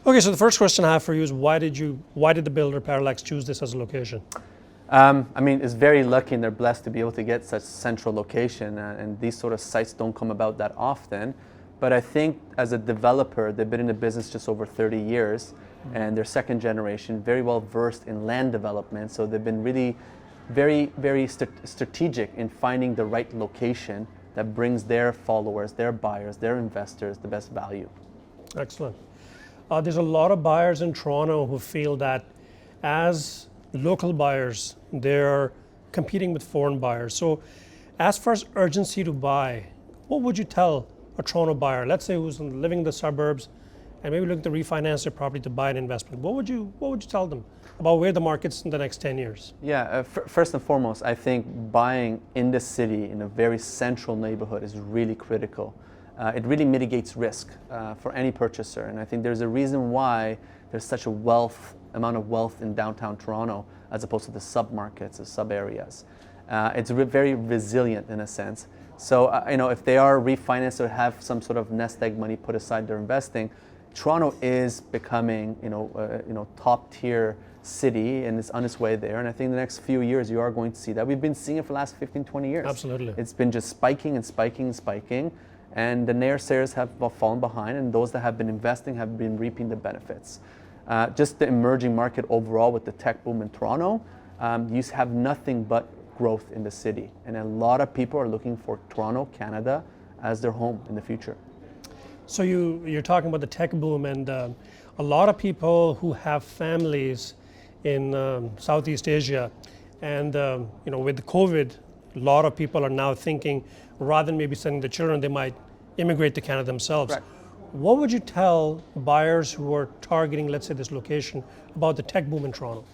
Okay, so the first question I have for you is why did the builder Parallax choose this as a location? I mean, it's very lucky and they're blessed to be able to get such central location, and these sort of sites don't come about that often. But I think as a developer, they've been in the business just over 30 years, and they're second generation, very well versed in land development. So they've been really very strategic in finding the right location that brings their followers, their buyers, their investors the best value. Excellent. There's a lot of buyers in Toronto who feel that as local buyers, they're competing with foreign buyers. So as far as urgency to buy, what would you tell a Toronto buyer, let's say who's living in the suburbs and maybe looking to refinance their property to buy an investment? What would you tell them about where the market's in the next 10 years? Yeah, first and foremost, I think buying in the city in a very central neighborhood is really critical. It really mitigates risk for any purchaser, and I think there's a reason why there's such a amount of wealth in downtown Toronto as opposed to the sub-markets, the sub-areas. It's very resilient in a sense. So if they are refinanced or have some sort of nest egg money put aside, they're investing, Toronto is becoming top tier city, and it's on its way there. And I think in the next few years you are going to see that. We've been seeing it for the last 15, 20 years. Absolutely. It's been just spiking and spiking and spiking. And the naysayers have fallen behind, and those that have been investing have been reaping the benefits. Just the emerging market overall with the tech boom in Toronto, you have nothing but growth in the city. And a lot of people are looking for Toronto, Canada as their home in the future. So you're talking about the tech boom, and a lot of people who have families in Southeast Asia, and with COVID, a lot of people are now thinking rather than maybe sending the children, they might immigrate to Canada themselves. Right. What would you tell buyers who are targeting, let's say, this location about the tech boom in Toronto?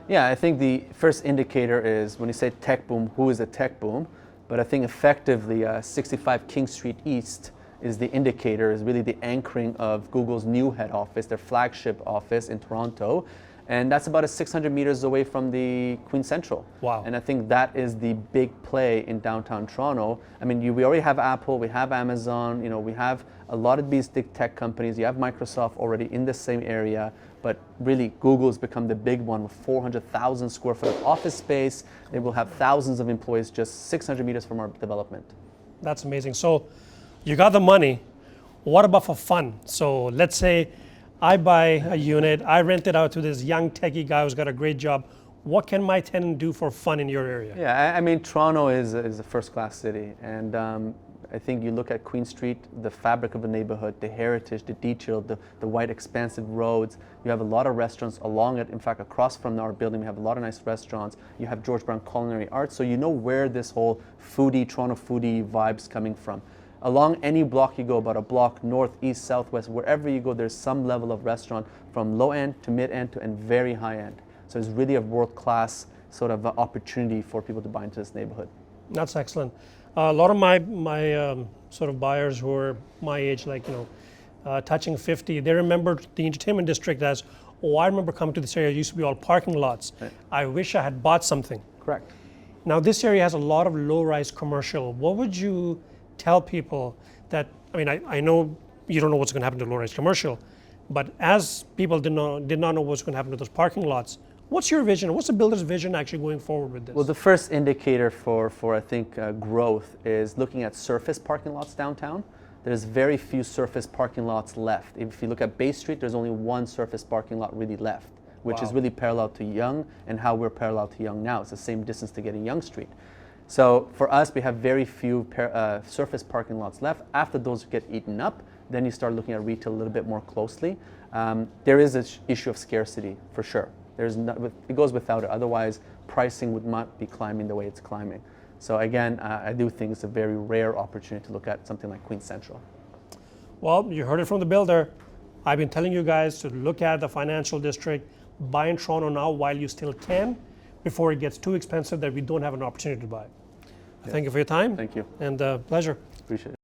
Yeah, I think the first indicator is when you say tech boom, who is a tech boom? But I think effectively 65 King Street East is the indicator, is really the anchoring of Google's new head office, their flagship office in Toronto. And that's about 600 meters away from the Queen Central. Wow. And I think that is the big play in downtown Toronto. I mean, we already have Apple, we have Amazon, we have a lot of these big tech companies. You have Microsoft already in the same area, but really Google's become the big one with 400,000 square foot of office space. They will have thousands of employees just 600 meters from our development. That's amazing. So you got the money. What about for fun? So let's say I buy a unit, I rent it out to this young techie guy who's got a great job. What can my tenant do for fun in your area? Yeah, I mean, Toronto is a first-class city, and I think you look at Queen Street, the fabric of the neighborhood, the heritage, the detail, the wide expansive roads. You have a lot of restaurants along it. In fact, across from our building, we have a lot of nice restaurants. You have George Brown Culinary Arts, so you know where this whole Toronto foodie vibe's coming from. Along any block you go, about a block, north, east, southwest, wherever you go, there's some level of restaurant from low end to mid end and very high end. So it's really a world-class sort of opportunity for people to buy into this neighborhood. That's excellent. A lot of my sort of buyers who are my age, like touching 50, they remember the entertainment district as, oh, I remember coming to this area, it used to be all parking lots. Right. I wish I had bought something. Correct. Now this area has a lot of low-rise commercial. What would you tell people that, I know you don't know what's going to happen to low-rise commercial, but as people did not know what's going to happen to those parking lots, what's your vision? What's the builder's vision actually going forward with this? Well, the first indicator for I think, growth is looking at surface parking lots downtown. There's very few surface parking lots left. If you look at Bay Street, there's only one surface parking lot really left, which Wow. is really parallel to Yonge and how we're parallel to Yonge now. It's the same distance to get in Yonge Street. So for us, we have very few surface parking lots left. After those get eaten up, then you start looking at retail a little bit more closely. There is an issue of scarcity for sure. It goes without it. Otherwise, pricing would not be climbing the way it's climbing. So again, I do think it's a very rare opportunity to look at something like Queen Central. Well, you heard it from the builder. I've been telling you guys to look at the financial district, buy in Toronto now while you still can, before it gets too expensive that we don't have an opportunity to buy. Yeah. Thank you for your time. Thank you. And pleasure. Appreciate it.